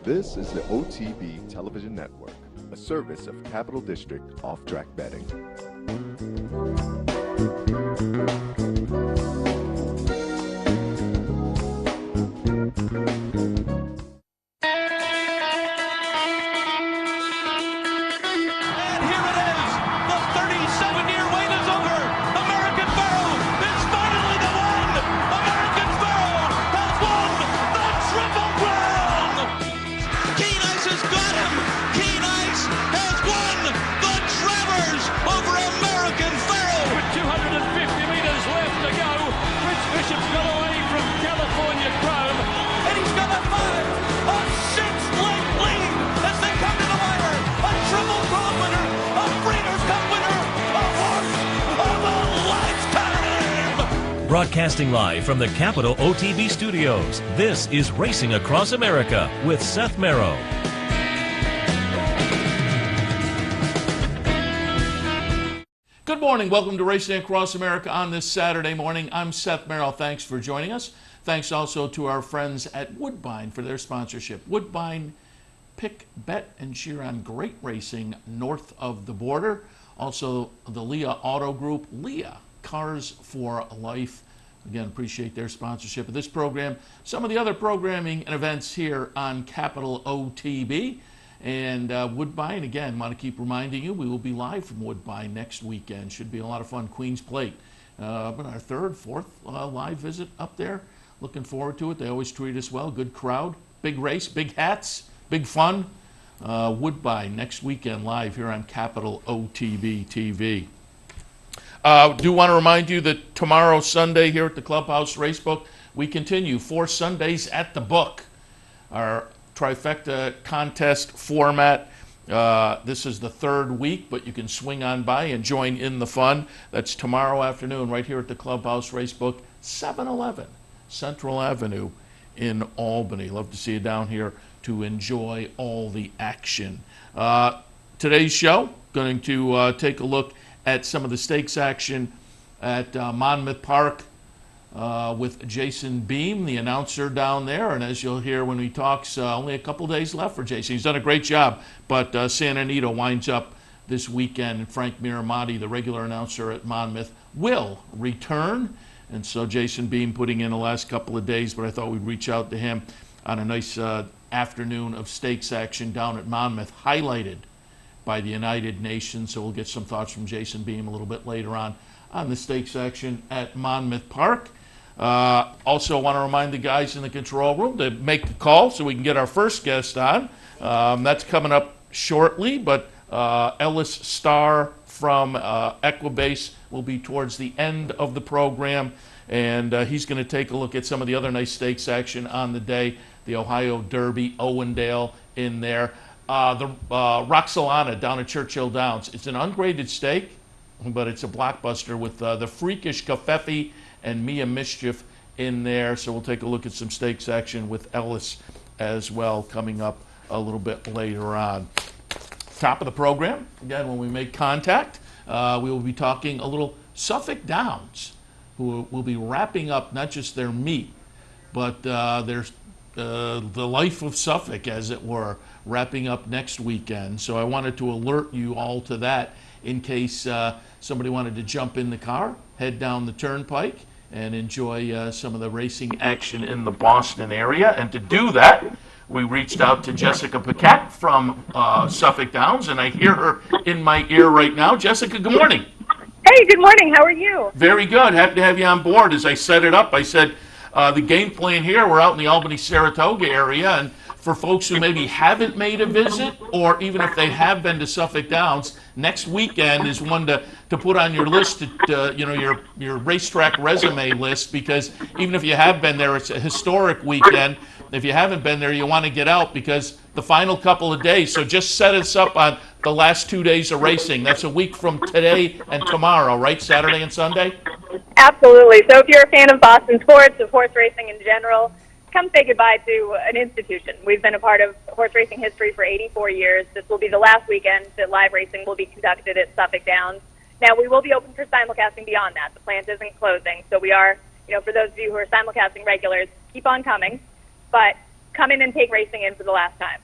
This is the OTB Television Network, a service of Capital District Off-Track Betting. Broadcasting live from the Capital OTB studios, this is Racing Across America with Seth Merrow. Good morning. Welcome to Racing Across America on this Saturday morning. I'm Seth Merrow. Thanks for joining us. Thanks also to our friends at Woodbine for their sponsorship. Woodbine, pick, bet, and cheer on great racing north of the border. Also, the Leah Auto Group, Leah Cars for Life. Again, appreciate their sponsorship of this program. Some of the other programming and events here on Capital OTB. And Woodbine, again, want to keep reminding you, we will be live from Woodbine next weekend. Should be a lot of fun. Queen's Plate. Our third, fourth live visit up there. Looking forward to it. They always treat us well. Good crowd. Big race, big hats, big fun. Woodbine next weekend live here on Capital OTB TV. Do want to remind you that tomorrow, Sunday, here at the Clubhouse Racebook, we continue 4 Sundays at the book. Our trifecta contest format. This is the third week, but you can swing on by and join in the fun. That's tomorrow afternoon right here at the Clubhouse Racebook, 711 Central Avenue in Albany. Love to see you down here to enjoy all the action. Today's show, going to take a look at some of the stakes action at Monmouth Park with Jason Beem, the announcer down there. And as you'll hear when he talks, only a couple days left for Jason. He's done a great job, but Santa Anita winds up this weekend. And Frank Miramonte, the regular announcer at Monmouth, will return. And so Jason Beem putting in the last couple of days, but I thought we'd reach out to him on a nice afternoon of stakes action down at Monmouth, highlighted by the United Nations. So we'll get some thoughts from Jason Beem a little bit later on the stakes action at Monmouth Park. Also want to remind the guys in the control room to make the call so we can get our first guest on. That's coming up shortly, but Ellis Star from Equibase will be towards the end of the program, and he's going to take a look at some of the other nice stakes action on the day. The Ohio Derby, Owendale in there. The Roxalana down at Churchill Downs. It's an ungraded stake, but it's a blockbuster with the freakish Cafefe and Mia Mischief in there. So we'll take a look at some stakes action with Ellis as well coming up a little bit later on. Top of the program, again, when we make contact, we will be talking a little Suffolk Downs, who will be wrapping up not just their meet, but their the life of Suffolk, as it were, wrapping up next weekend. So I wanted to alert you all to that in case somebody wanted to jump in the car, head down the turnpike, and enjoy some of the racing action in the Boston area. And to do that, we reached out to Jessica Paquette from Suffolk Downs, and I hear her in my ear right now. Jessica, good morning. Hey, good morning. How are you? Very good. Happy to have you on board. As I set it up, I said, the game plan here, we're out in the Albany-Saratoga area, and for folks who maybe haven't made a visit, or even if they have been to Suffolk Downs, next weekend is one to put on your list, your racetrack resume list, because even if you have been there, it's a historic weekend. If you haven't been there, you want to get out because the final couple of days, so just set us up on the last 2 days of racing. That's a week from today and tomorrow, right? Saturday and Sunday? Absolutely. So if you're a fan of Boston sports, of horse racing in general, come say goodbye to an institution. We've been a part of horse racing history for 84 years. This will be the last weekend that live racing will be conducted at Suffolk Downs. Now, we will be open for simulcasting beyond that. The plant isn't closing. So we are, for those of you who are simulcasting regulars, keep on coming. But come in and take racing in for the last time.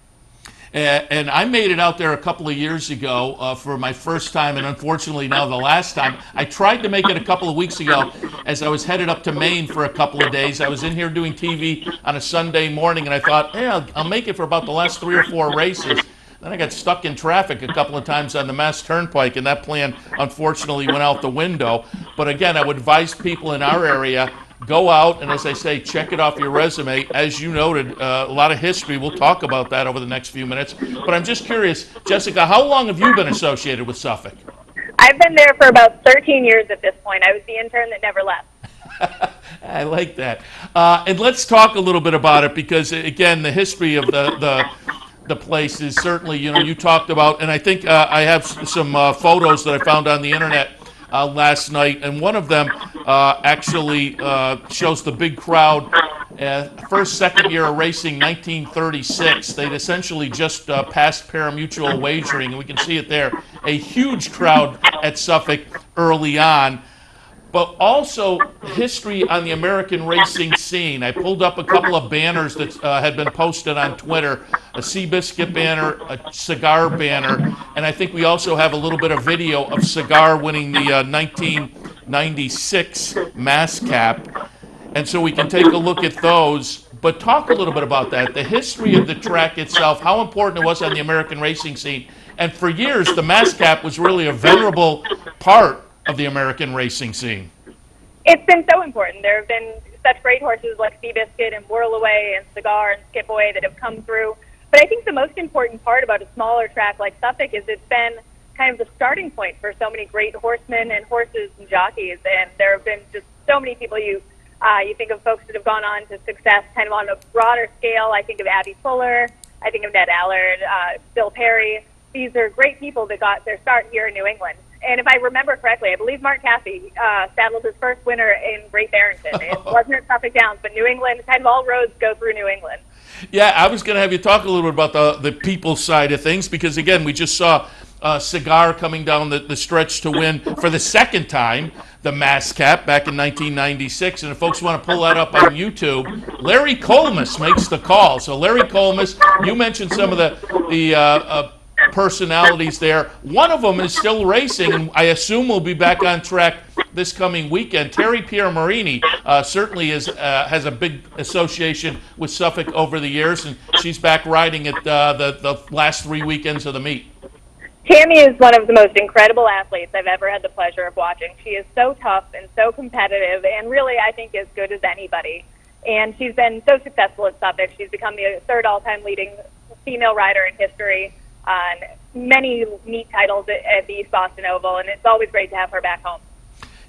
And I made it out there a couple of years ago for my first time, and unfortunately now the last time. I tried to make it a couple of weeks ago as I was headed up to Maine for a couple of days. I was in here doing TV on a Sunday morning, and I thought, hey, I'll make it for about the last 3 or 4 races. Then I got stuck in traffic a couple of times on the Mass Turnpike, and that plan unfortunately went out the window. But again, I would advise people in our area, go out, and as I say, check it off your resume. As you noted, a lot of history. We'll talk about that over the next few minutes. But I'm just curious, Jessica, how long have you been associated with Suffolk? I've been there for about 13 years at this point. I was the intern that never left. I like that. And let's talk a little bit about it because, again, the history of the place is certainly, you talked about, and I think I have some photos that I found on the internet last night, and one of them actually shows the big crowd. Second year of racing, 1936. They'd essentially just passed pari-mutuel wagering, and we can see it there. A huge crowd at Suffolk early on. But also history on the American racing scene. I pulled up a couple of banners that had been posted on Twitter, a Seabiscuit banner, a Cigar banner, and I think we also have a little bit of video of Cigar winning the 1996 Mass Cap. And so we can take a look at those, but talk a little bit about that, the history of the track itself, how important it was on the American racing scene. And for years, the Mass Cap was really a venerable part of the American racing scene. It's been so important. There have been such great horses like Seabiscuit and Whirlaway and Cigar and Skipaway that have come through. But I think the most important part about a smaller track like Suffolk is it's been kind of the starting point for so many great horsemen and horses and jockeys. And there have been just so many people you think of folks that have gone on to success kind of on a broader scale. I think of Abby Fuller. I think of Ned Allard, Bill Perry. These are great people that got their start here in New England. And if I remember correctly, I believe Mark Caffey saddled his first winner in Great Barrington. It wasn't at Suffolk Downs, but New England, kind of all roads go through New England. Yeah, I was going to have you talk a little bit about the people's side of things because, again, we just saw Cigar coming down the stretch to win for the second time the Mass Cap back in 1996. And if folks want to pull that up on YouTube, Larry Colmus makes the call. So Larry Colmus, you mentioned some of the personalities there. One of them is still racing, and I assume will be back on track this coming weekend. Terry Piermarini certainly has a big association with Suffolk over the years, and she's back riding at the last 3 weekends of the meet. Tammy is one of the most incredible athletes I've ever had the pleasure of watching. She is so tough and so competitive and really, I think, as good as anybody. And she's been so successful at Suffolk. She's become the third all-time leading female rider in history on many meet titles at the East Boston Oval, and it's always great to have her back home.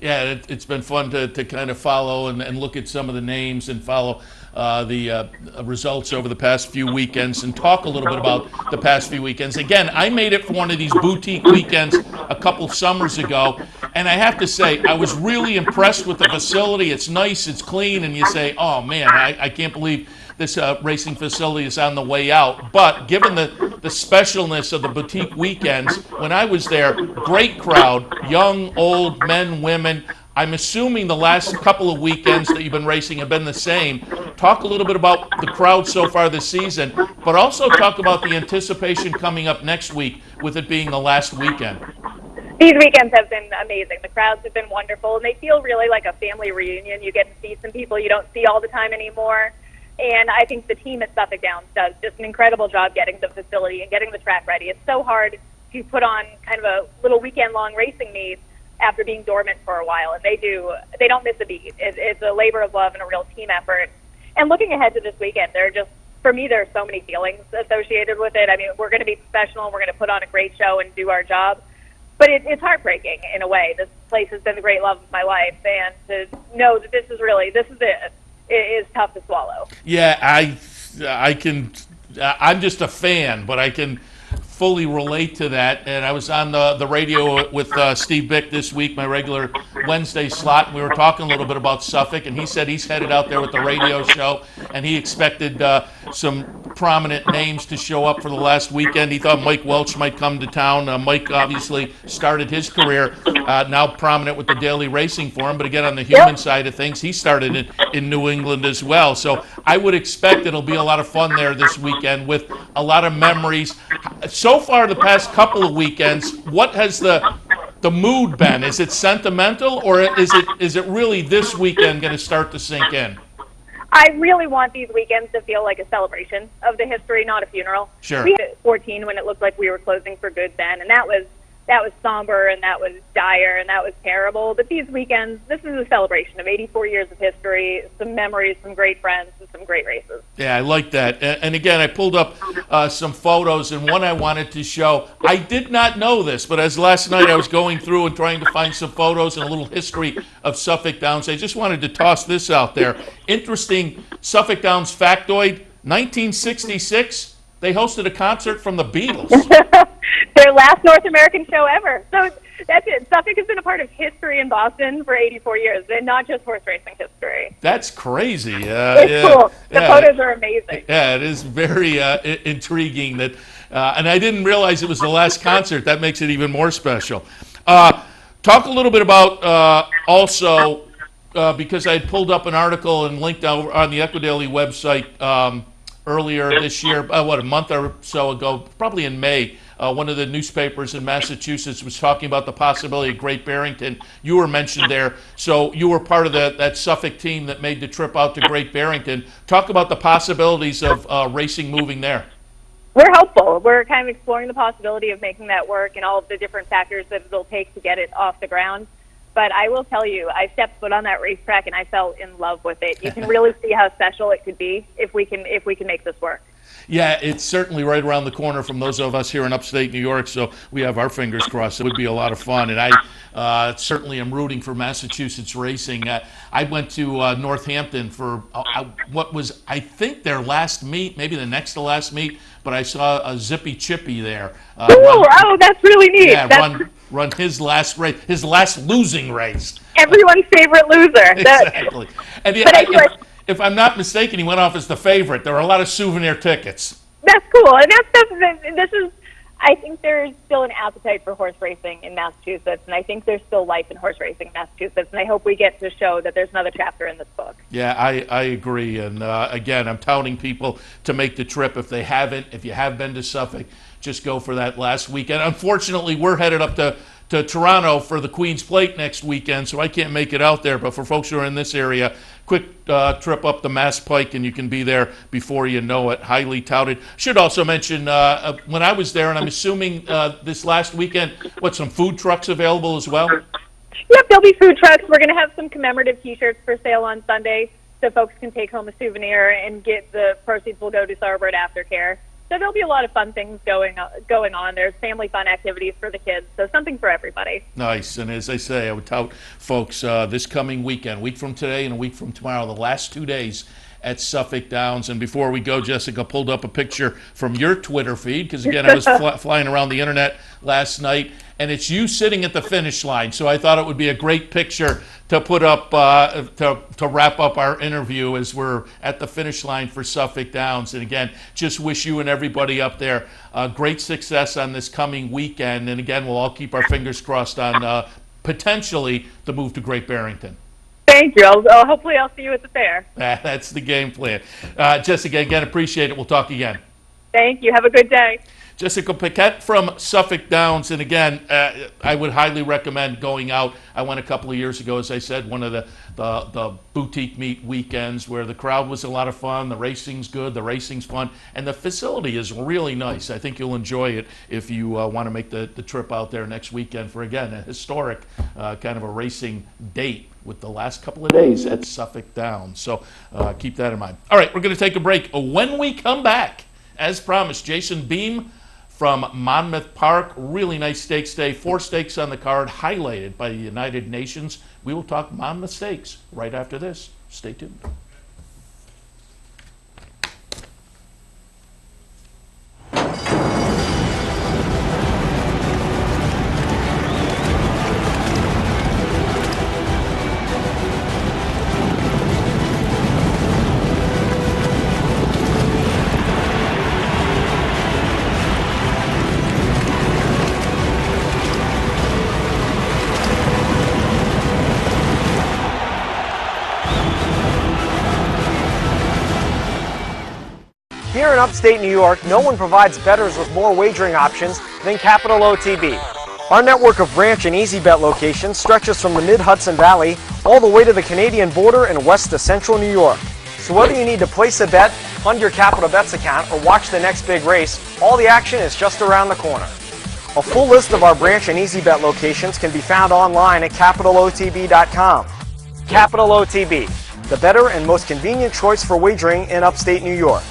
Yeah, it's been fun to kind of follow and look at some of the names and follow the results over the past few weekends and talk a little bit about the past few weekends. Again, I made it for one of these boutique weekends a couple summers ago, and I have to say, I was really impressed with the facility. It's nice, it's clean, and you say, oh man, I can't believe this racing facility is on the way out. But given the specialness of the boutique weekends, when I was there, great crowd, young, old, men, women. I'm assuming the last couple of weekends that you've been racing have been the same. Talk a little bit about the crowd so far this season, but also talk about the anticipation coming up next week with it being the last weekend. These weekends have been amazing. The crowds have been wonderful, and they feel really like a family reunion. You get to see some people you don't see all the time anymore. And I think the team at Suffolk Downs does just an incredible job getting the facility and getting the track ready. It's so hard to put on kind of a little weekend-long racing meet after being dormant for a while, and they don't miss a beat. It's a labor of love and a real team effort. And looking ahead to this weekend, for me, there are so many feelings associated with it. I mean, we're going to be professional, and we're going to put on a great show and do our job. But it's heartbreaking in a way. This place has been the great love of my life, and to know that this is it. It is tough to swallow. Yeah, I can. I'm just a fan, but I can fully relate to that. And I was on the radio with Steve Bick this week, my regular Wednesday slot, and we were talking a little bit about Suffolk, and he said he's headed out there with the radio show, and he expected some prominent names to show up for the last weekend. He thought Mike Welch might come to town. Mike obviously started his career now prominent with the Daily Racing Form, but again, on the human side of things, he started in New England as well. So I would expect it'll be a lot of fun there this weekend with a lot of memories. So far, the past couple of weekends, what has the mood been? Is it sentimental, or is it really this weekend going to start to sink in? I really want these weekends to feel like a celebration of the history, not a funeral. Sure. We had 14 when it looked like we were closing for good then, and that was somber, and that was dire, and that was terrible. But these weekends, this is a celebration of 84 years of history, some memories, some great friends, and some great races. Yeah, I like that. And again, I pulled up some photos, and one I wanted to show. I did not know this, but as last night I was going through and trying to find some photos and a little history of Suffolk Downs, I just wanted to toss this out there. Interesting Suffolk Downs factoid, 1966, they hosted a concert from the Beatles. Their last North American show ever. So that's it. Suffolk has been a part of history in Boston for 84 years, and not just horse racing history. That's crazy. It's cool. The photos are amazing. Yeah, it is very intriguing that, and I didn't realize it was the last concert. That makes it even more special. Talk a little bit about also, because I had pulled up an article and linked out on the Equidaily website earlier this year, a month or so ago, probably in May. One of the newspapers in Massachusetts was talking about the possibility of Great Barrington. You were mentioned there, so you were part of that Suffolk team that made the trip out to Great Barrington. Talk about the possibilities of racing moving there. We're hopeful. We're kind of exploring the possibility of making that work and all of the different factors that it'll take to get it off the ground. But I will tell you, I stepped foot on that racetrack and I fell in love with it. You can really see how special it could be if we can make this work. Yeah, it's certainly right around the corner from those of us here in upstate New York, so we have our fingers crossed. It would be a lot of fun, and I certainly am rooting for Massachusetts racing. I went to Northampton for what was, I think, their last meet, maybe the next to last meet, but I saw a Zippy Chippy there. That's really neat. Yeah, run his last race, his last losing race. Everyone's favorite loser. Exactly. And if I'm not mistaken, he went off as the favorite. There were a lot of souvenir tickets. That's cool. And I think there's still an appetite for horse racing in Massachusetts, and I think there's still life in horse racing in Massachusetts, and I hope we get to show that there's another chapter in this book. Yeah, I agree. And again, I'm touting people to make the trip if they haven't. If you have been to Suffolk, just go for that last weekend. Unfortunately, we're headed up to Toronto for the Queen's Plate next weekend, so I can't make it out there. But for folks who are in this area, quick trip up the Mass Pike, and you can be there before you know it. Highly touted. Should also mention, when I was there, and I'm assuming this last weekend, some food trucks available as well? Yep, there'll be food trucks. We're going to have some commemorative T-shirts for sale on Sunday, so folks can take home a souvenir, and get the proceeds will go to Sauerbird Aftercare. So there'll be a lot of fun things going on. There's family fun activities for the kids, so something for everybody. Nice. And as I say, I would tout folks this coming weekend, a week from today and a week from tomorrow, the last 2 days at Suffolk Downs. And before we go, Jessica pulled up a picture from your Twitter feed, because again, I was flying around the internet last night, and it's you sitting at the finish line. So I thought it would be a great picture to put up to wrap up our interview as we're at the finish line for Suffolk Downs. And again, just wish you and everybody up there great success on this coming weekend. And again, we'll all keep our fingers crossed on potentially the move to Great Barrington. Thank you. Hopefully I'll see you at the fair. That's the game plan. Jessica, again, appreciate it. We'll talk again. Thank you. Have a good day. Jessica Paquette from Suffolk Downs. And again, I would highly recommend going out. I went a couple of years ago, as I said, one of the boutique meet weekends where the crowd was a lot of fun, the racing's good, the racing's fun, and the facility is really nice. I think you'll enjoy it if you want to make the trip out there next weekend for, again, a historic kind of a racing date with the last couple of days at Suffolk Downs. So keep that in mind. All right, we're going to take a break. When we come back, as promised, Jason Beem from Monmouth Park. Really nice stakes day. 4 stakes on the card, highlighted by the United Nations. We will talk Monmouth Stakes right after this. Stay tuned. Here in upstate New York, no one provides bettors with more wagering options than Capital OTB. Our network of branch and easy bet locations stretches from the mid-Hudson Valley all the way to the Canadian border and west to central New York. So whether you need to place a bet, fund your Capital Bets account, or watch the next big race, all the action is just around the corner. A full list of our branch and easy bet locations can be found online at capitalotb.com. Capital OTB, the better and most convenient choice for wagering in upstate New York.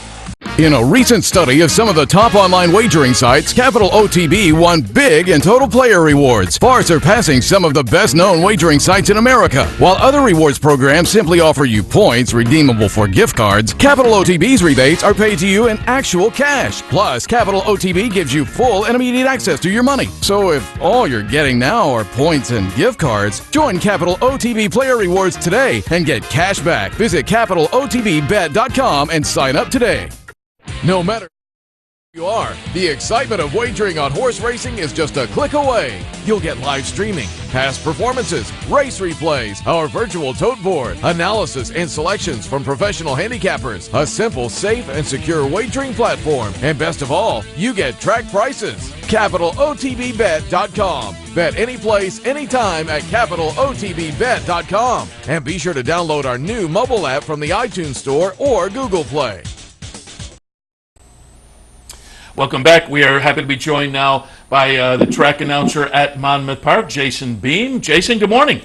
In a recent study of some of the top online wagering sites, Capital OTB won big in total player rewards, far surpassing some of the best-known wagering sites in America. While other rewards programs simply offer you points redeemable for gift cards, Capital OTB's rebates are paid to you in actual cash. Plus, Capital OTB gives you full and immediate access to your money. So if all you're getting now are points and gift cards, join Capital OTB Player Rewards today and get cash back. Visit capitalotbbet.com and sign up today. No matter who you are, the excitement of wagering on horse racing is just a click away. You'll get live streaming, past performances, race replays, our virtual tote board, analysis and selections from professional handicappers, a simple, safe, and secure wagering platform, and best of all, you get track prices. CapitalOTBBet.com. Bet any place, anytime at CapitalOTBBet.com. And be sure to download our new mobile app from the iTunes Store or Google Play. Welcome back. We are happy to be joined now by the track announcer at Monmouth Park, Jason Beem. Jason, good morning.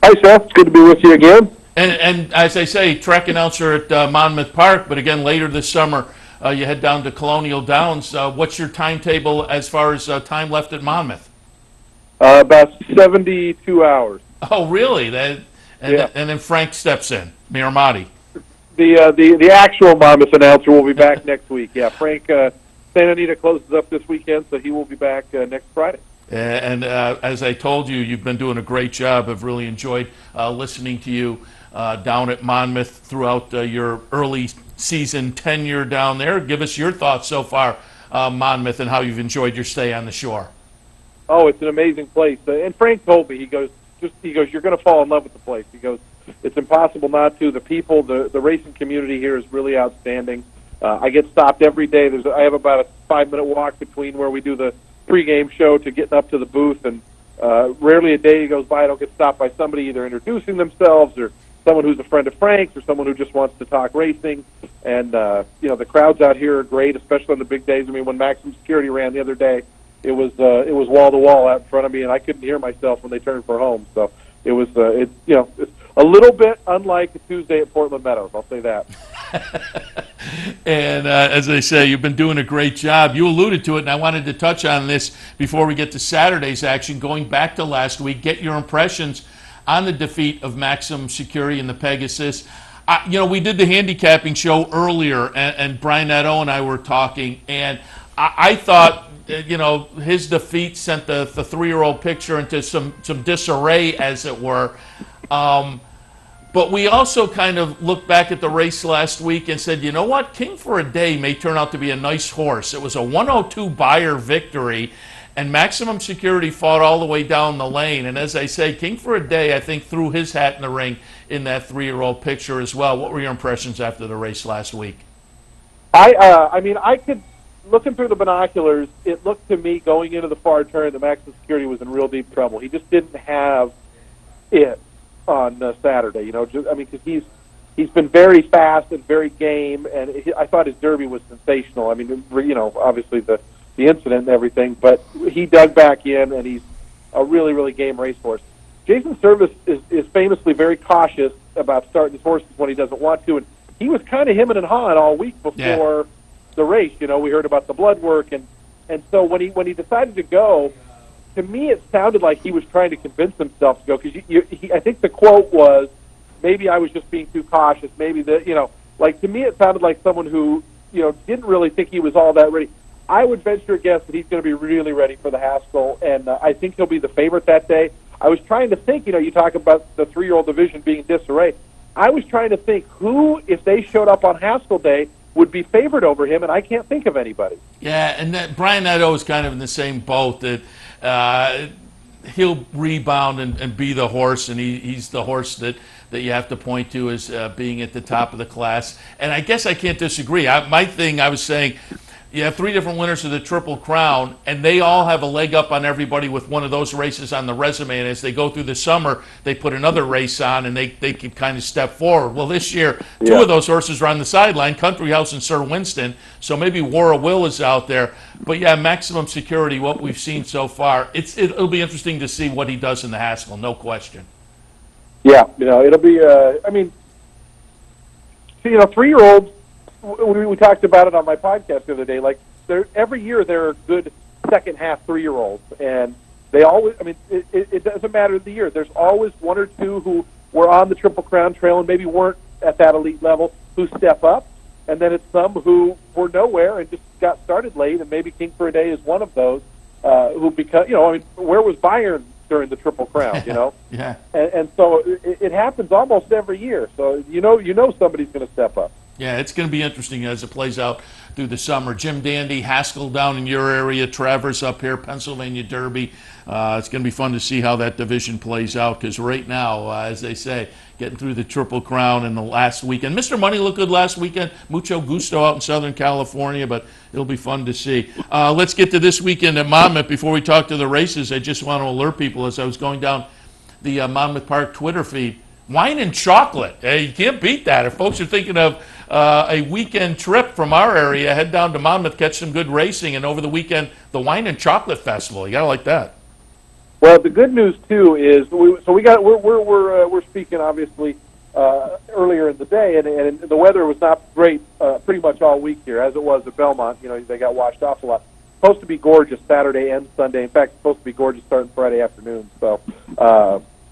Hi, Seth. It's good to be with you again. And as I say, track announcer at Monmouth Park, but again, later this summer, you head down to Colonial Downs. What's your timetable as far as time left at Monmouth? About 72 hours. Oh, really? And then Frank steps in, Miramati. The actual Monmouth announcer will be back next week. Yeah, Frank Santa Anita closes up this weekend, so he will be back next Friday. And as I told you, you've been doing a great job. I've really enjoyed listening to you down at Monmouth throughout your early season tenure down there. Give us your thoughts so far, Monmouth, and how you've enjoyed your stay on the shore. Oh, it's an amazing place. And Frank told me, he goes, you're going to fall in love with the place. He goes, it's impossible not to. The people, the racing community here is really outstanding. I get stopped every day. I have about a 5-minute walk between where we do the pregame show to getting up to the booth, and rarely a day goes by I don't get stopped by somebody either introducing themselves or someone who's a friend of Frank's or someone who just wants to talk racing. And the crowds out here are great, especially on the big days. I mean, when Maximum Security ran the other day, it was wall to wall out in front of me, and I couldn't hear myself when they turned for home. So it was it's a little bit unlike a Tuesday at Portland Meadows. I'll say that. And as I say, you've been doing a great job. You alluded to it, and I wanted to touch on this before we get to Saturday's action. Going back to last week, get your impressions on the defeat of Maximum Security and the Pegasus. We did the handicapping show earlier, and Brian Nadeau and I were talking, and I thought, his defeat sent the 3-year-old picture into some disarray, as it were. But we also kind of looked back at the race last week and said, you know what, King for a Day may turn out to be a nice horse. It was a 102 Beyer victory, and Maximum Security fought all the way down the lane. And as I say, King for a Day, I think, threw his hat in the ring in that 3-year-old picture as well. What were your impressions after the race last week? I could, looking through the binoculars, it looked to me going into the far turn that Maximum Security was in real deep trouble. He just didn't have it on Saturday, because he's been very fast and very game, and I thought his Derby was sensational. I mean, obviously the incident and everything, but he dug back in, and he's a really, really game racehorse. Jason Service is famously very cautious about starting his horses when he doesn't want to, and he was kind of hemming and hawing all week before the race. We heard about the blood work, and so when he decided to go, to me, it sounded like he was trying to convince himself to go, because I think the quote was, maybe I was just being too cautious, maybe to me it sounded like someone who, didn't really think he was all that ready. I would venture a guess that he's going to be really ready for the Haskell, and I think he'll be the favorite that day. I was trying to think, you talk about the 3-year-old division being in disarray. I was trying to think who, if they showed up on Haskell Day, would be favored over him, and I can't think of anybody. Yeah, and Brian Nadeau is kind of in the same boat, that he'll rebound and be the horse, and he's the horse that that you have to point to as being at the top of the class. And I guess I can't disagree. My thing, I was saying, you have 3 different winners of the Triple Crown, and they all have a leg up on everybody with one of those races on the resume. And as they go through the summer, they put another race on, and they can kind of step forward. Well, this year, 2 of those horses are on the sideline, Country House and Sir Winston. So maybe War of Will is out there. But yeah, Maximum Security, what we've seen so far, it'll be interesting to see what he does in the Haskell, no question. Yeah, it'll be. I mean, 3-year-olds. We talked about it on my podcast the other day. Like, every year there are good second half 3-year-olds, and they always. I mean, it doesn't matter the year. There's always 1 or 2 who were on the Triple Crown trail and maybe weren't at that elite level who step up, and then it's some who were nowhere and just got started late, and maybe King for a Day is one of those who become. I mean, where was Bayern during the Triple Crown? Yeah. And so it happens almost every year. So somebody's going to step up. Yeah, it's going to be interesting as it plays out through the summer. Jim Dandy, Haskell down in your area, Travers up here, Pennsylvania Derby. It's going to be fun to see how that division plays out because right now, as they say, getting through the Triple Crown in the last weekend. Mr. Money looked good last weekend. Mucho gusto out in Southern California, but it'll be fun to see. Let's get to this weekend at Monmouth. Before we talk to the races, I just want to alert people as I was going down the Monmouth Park Twitter feed. Wine and chocolate. You can't beat that. If folks are thinking of a weekend trip from our area, head down to Monmouth, catch some good racing, and over the weekend, the Wine and Chocolate Festival. You gotta like that. Well, the good news too is we're speaking obviously earlier in the day, and the weather was not great pretty much all week here, as it was at Belmont. They got washed off a lot. Supposed to be gorgeous Saturday and Sunday. In fact, it's supposed to be gorgeous starting Friday afternoon. So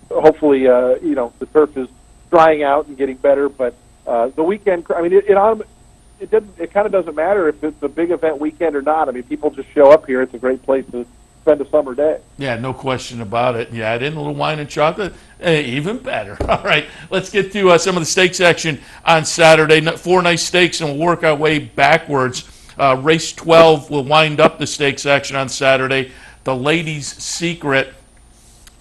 hopefully, the turf is drying out and getting better. But the weekend, I mean, it kind of doesn't matter if it's a big event weekend or not. I mean, people just show up here. It's a great place to spend a summer day. Yeah, no question about it. Yeah, add in a little wine and chocolate, even better. All right, let's get to some of the stakes action on Saturday. 4 nice stakes, and we'll work our way backwards. Race 12 will wind up the stakes action on Saturday. The Ladies' Secret.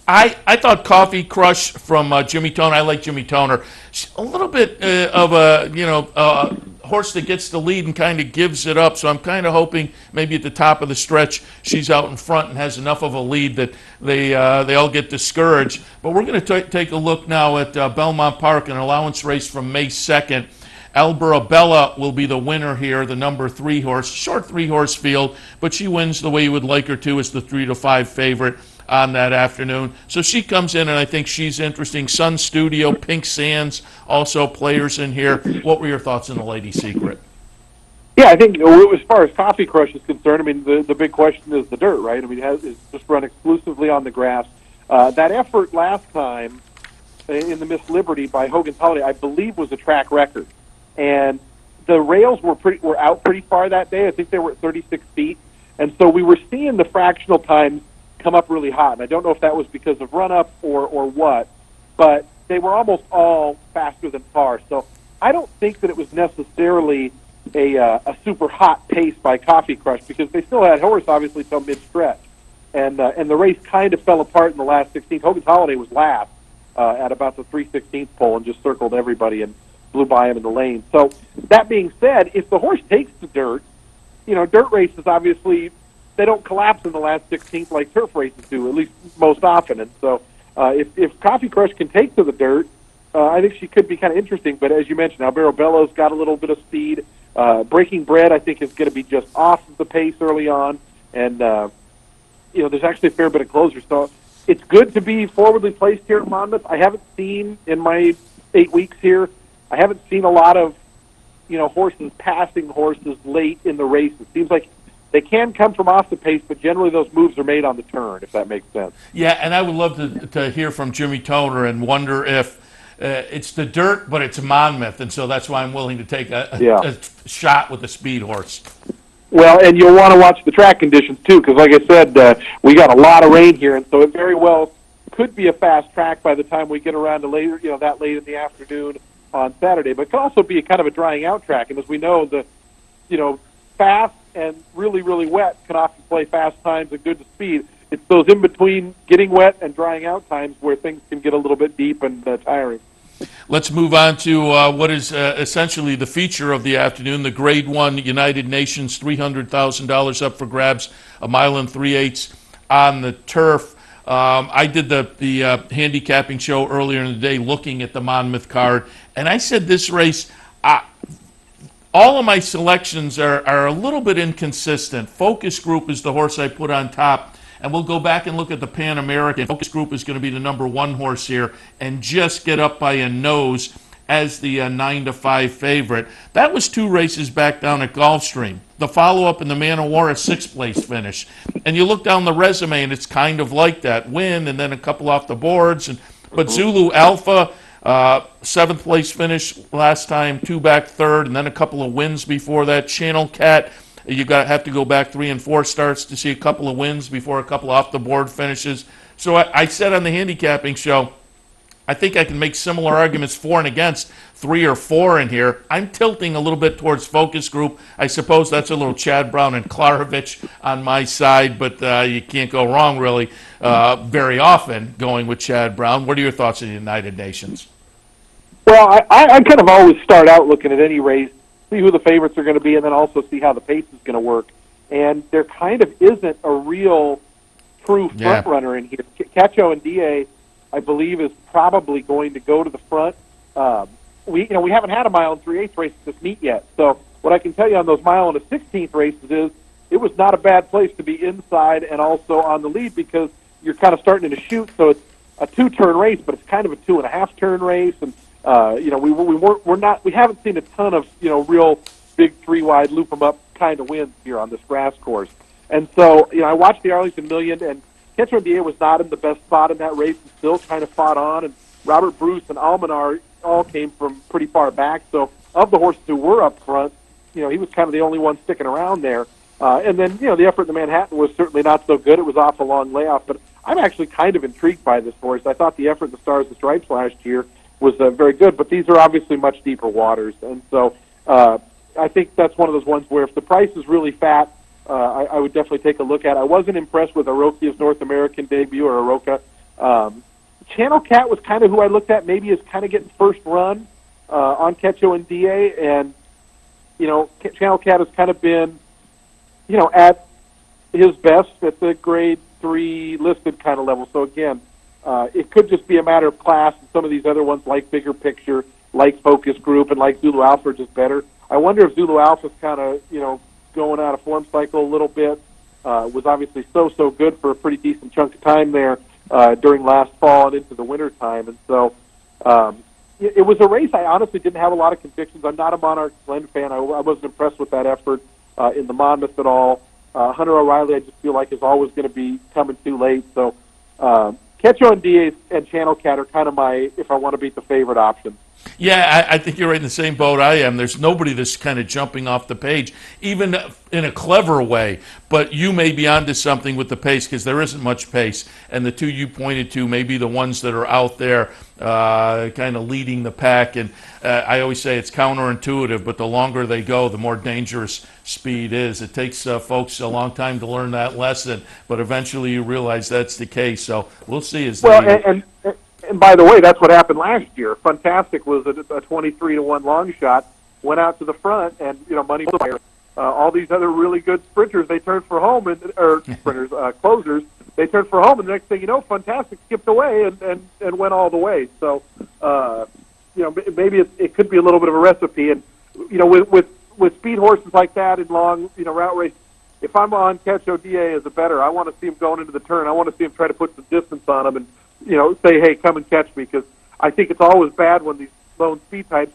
I thought Coffee Crush from Jimmy Toner. I like Jimmy Toner. She's a little bit of a horse that gets the lead and kind of gives it up. So I'm kind of hoping maybe at the top of the stretch she's out in front and has enough of a lead that they all get discouraged. But we're going to take a look now at Belmont Park, an allowance race from May 2nd. Albarabella will be the winner here, the number 3 horse. Short 3-horse field, but she wins the way you would like her to as the 3-5 favorite on that afternoon. So she comes in, and I think she's interesting. Sun Studio, Pink Sands, also players in here. What were your thoughts on the Ladies' Secret? Yeah, I think as far as Coffee Crush is concerned, I mean, the big question is the dirt, right? I mean, it's just run exclusively on the grass. That effort last time in the Miss Liberty by Hogan's Holiday, I believe, was a track record. And the rails were out pretty far that day. I think they were at 36 feet. And so we were seeing the fractional times come up really hot. And I don't know if that was because of run-up or what, but they were almost all faster than par. So I don't think that it was necessarily a super hot pace by Coffee Crush because they still had horse, obviously, till mid-stretch. And the race kind of fell apart in the last 16th. Hogan's Holiday was last at about the 3/16th pole and just circled everybody and blew by him in the lane. So that being said, if the horse takes the dirt, dirt races obviously they don't collapse in the last 16th like turf races do, at least most often. And so if Coffee Crush can take to the dirt, I think she could be kind of interesting. But as you mentioned, Albarabello's got a little bit of speed. Breaking Bread, I think, is going to be just off the pace early on. And, there's actually a fair bit of closers. So it's good to be forwardly placed here at Monmouth. I haven't seen, in my 8 weeks here, I haven't seen a lot of, horses passing horses late in the race. It seems like they can come from off the pace, but generally those moves are made on the turn, if that makes sense. Yeah, and I would love to hear from Jimmy Toner and wonder if it's the dirt, but it's Monmouth, and so that's why I'm willing to take a shot with the speed horse. Well, and you'll want to watch the track conditions, too, because like I said, we got a lot of rain here, and so it very well could be a fast track by the time we get around to later, that late in the afternoon on Saturday, but it could also be a kind of a drying out track. And as we know, the fast and really, really wet can often play fast times and good to speed. It's those in between getting wet and drying out times where things can get a little bit deep and tiring. Let's move on to what is essentially the feature of the afternoon, the Grade 1 United Nations $300,000 up for grabs, a mile and 3/8 on the turf. I did the handicapping show earlier in the day looking at the Monmouth card, and I said this race, all of my selections are a little bit inconsistent. Focus Group is the horse I put on top, and we'll go back and look at the Pan American. Focus Group is going to be the number 1 horse here and just get up by a nose as the 9-5 favorite. That was 2 races back down at Gulfstream. The follow-up in the Man o' War, a 6th place finish. And you look down the resume, and it's kind of like that. Win, and then a couple off the boards. But Zulu Alpha, 7th place finish last time, 2 back 3rd, and then a couple of wins before that. Channel Cat, you have to go back 3 and 4 starts to see a couple of wins before a couple off the board finishes. So I said on the handicapping show, I think I can make similar arguments for and against 3 or 4 in here. I'm tilting a little bit towards Focus Group. I suppose that's a little Chad Brown and Klarovich on my side, but you can't go wrong really very often going with Chad Brown. What are your thoughts on the United Nations? Well, I kind of always start out looking at any race, see who the favorites are going to be, and then also see how the pace is going to work. And there kind of isn't a real true front runner in here. Cacho and Da, I believe, is probably going to go to the front. We haven't had a mile and 3/8 race at this meet yet. So what I can tell you on those mile and a 16th races is it was not a bad place to be inside and also on the lead because you're kind of starting to shoot. So it's a 2-turn race, but it's kind of a 2.5-turn race. And we haven't seen a ton of real big 3-wide loop 'em up kind of wins here on this grass course. And so I watched the Arlington Million, and Ketcher and Da was not in the best spot in that race and still kind of fought on. And Robert Bruce and Almanar all came from pretty far back. So of the horses who were up front, he was kind of the only one sticking around there. And then the effort in the Manhattan was certainly not so good. It was off a long layoff, but I'm actually kind of intrigued by this horse. I thought the effort in the Stars and Stripes last year was very good, but these are obviously much deeper waters. And so I think that's one of those ones where if the price is really fat, I would definitely take a look at. I wasn't impressed with Arokia's North American debut, or Aroka. Channel Cat was kind of who I looked at maybe as kind of getting first run on Ketcho and Da, and Channel Cat has kind of been at his best at the grade 3 listed kind of level. So again, it could just be a matter of class, and some of these other ones like Bigger Picture, like Focus Group, and like Zulu Alpha are just better. I wonder if Zulu Alpha's kind of going out of form cycle a little bit. Was obviously so good for a pretty decent chunk of time there during last fall and into the winter time. And so it was a race I honestly didn't have a lot of convictions. I'm not a Monarch Glen fan. I wasn't impressed with that effort in the Monmouth at all. Hunter O'Reilly, I just feel like, is always going to be coming too late. So Ketcho and Da and Channel Cat are kind of my, if I want to beat the favorite, option. Yeah, I think you're right in the same boat I am. There's nobody that's kind of jumping off the page, even in a clever way. But you may be onto something with the pace because there isn't much pace. And the 2 you pointed to may be the ones that are out there kind of leading the pack. And I always say it's counterintuitive, but the longer they go, the more dangerous speed is. It takes folks a long time to learn that lesson, but eventually you realize that's the case. So we'll see as And by the way, that's what happened last year. Fantastic was a 23-1 long shot, went out to the front, and money was higher. All these other really good sprinters, they turned for home, closers, they turned for home, and the next thing you know, Fantastic skipped away and went all the way. So, maybe it could be a little bit of a recipe. And with speed horses like that in long route race, if I'm on Ketcho Da as a bettor, I want to see him going into the turn. I want to see him try to put some distance on him and say, hey, come and catch me, because I think it's always bad when these lone speed types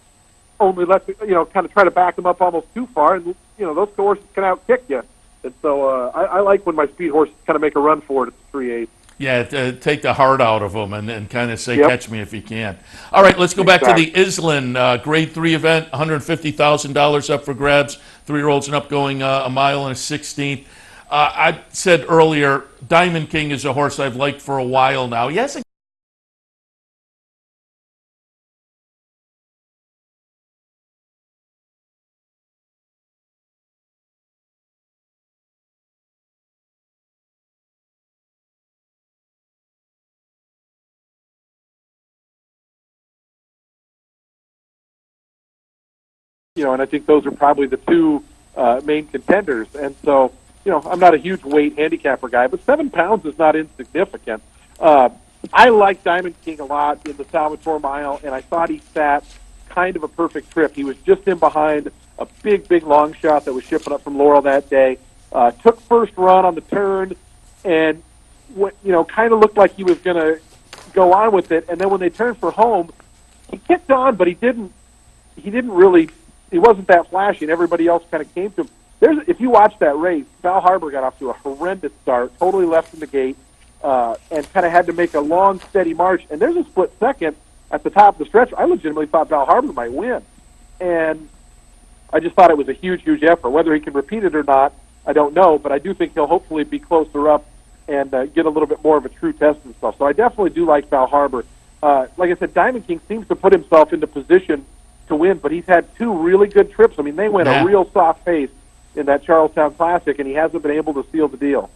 only let kind of try to back them up almost too far, and those horses can outkick you. And so I like when my speed horses kind of make a run for it at the 3/8. Yeah, take the heart out of them and kind of say, catch me if you can. All right, let's go back to the Island Grade 3 event, $150,000 up for grabs, 3-year-olds and up going a mile and a 16th. I said earlier, Diamond King is a horse I've liked for a while now. He hasn't and I think those are probably the two main contenders. And so, I'm not a huge weight handicapper guy, but 7 pounds is not insignificant. I like Diamond King a lot in the Salvatore Mile, and I thought he sat kind of a perfect trip. He was just in behind a big long shot that was shipping up from Laurel that day. Took first run on the turn, and kind of looked like he was going to go on with it. And then when they turned for home, he kicked on, but he didn't really. He wasn't that flashy, and everybody else kind of came to him. If you watch that race, Val Harbor got off to a horrendous start, totally left in the gate, and kind of had to make a long, steady march. And there's a split second at the top of the stretch. I legitimately thought Val Harbor might win, and I just thought it was a huge effort. Whether he can repeat it or not, I don't know, but I do think he'll hopefully be closer up and get a little bit more of a true test and stuff. So I definitely do like Val Harbor. Like I said, Diamond King seems to put himself into position to win, but he's had 2 really good trips. I mean, they went a real soft pace in that Charlestown Classic, and he hasn't been able to seal the deal.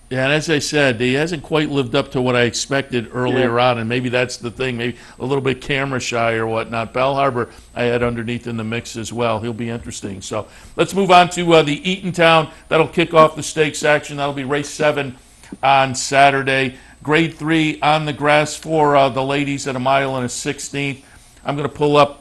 Yeah, and as I said, he hasn't quite lived up to what I expected earlier on, and maybe that's the thing, maybe a little bit camera shy or whatnot. Val Harbor, I had underneath in the mix as well. He'll be interesting. So let's move on to the Eatontown. That'll kick off the stakes action. That'll be race 7 on Saturday. Grade 3 on the grass for the ladies at 1 1/16. I'm going to pull up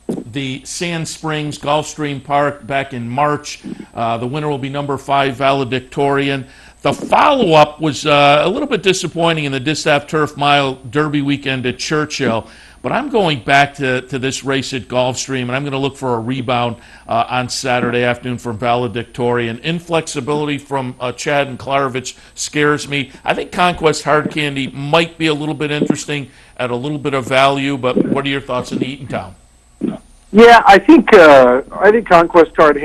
the Sand Springs Gulfstream Park back in March. The winner will be number 5, Valedictorian. The follow-up was a little bit disappointing in the Distaff Turf Mile Derby weekend at Churchill, but I'm going back to this race at Gulfstream, and I'm going to look for a rebound on Saturday afternoon from Valedictorian. Inflexibility from Chad and Klarovich scares me. I think Conquest Hard Candy might be a little bit interesting at a little bit of value, but what are your thoughts on Eatontown? Yeah, I think Conquest Hard,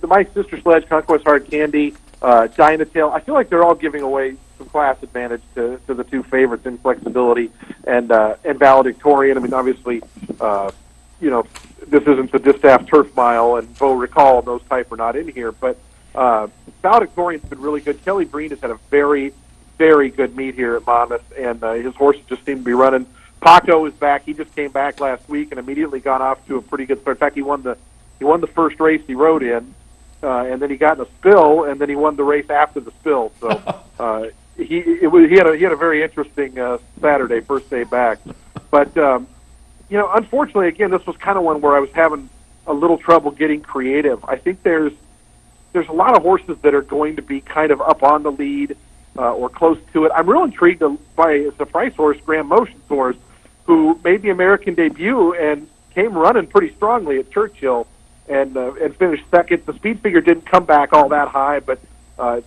my sister sledge, Conquest Hard Candy, Dynatail. I feel like they're all giving away some class advantage to the 2 favorites, Inflexibility and Valedictorian. I mean, obviously, this isn't the Distaff Turf Mile, and Beau Recall and those type are not in here, but Valedictorian's been really good. Kelly Breen has had a very, very good meet here at Monmouth, and his horses just seem to be running. Paco is back. He just came back last week and immediately got off to a pretty good start. In fact, he won the first race he rode in, and then he got in a spill, and then he won the race after the spill. So he had a very interesting Saturday, first day back. But unfortunately, again, this was kind of one where I was having a little trouble getting creative. I think there's a lot of horses that are going to be kind of up on the lead or close to it. I'm real intrigued by the price horse, Grand Motion's horse, who made the American debut and came running pretty strongly at Churchill and finished second. The speed figure didn't come back all that high, but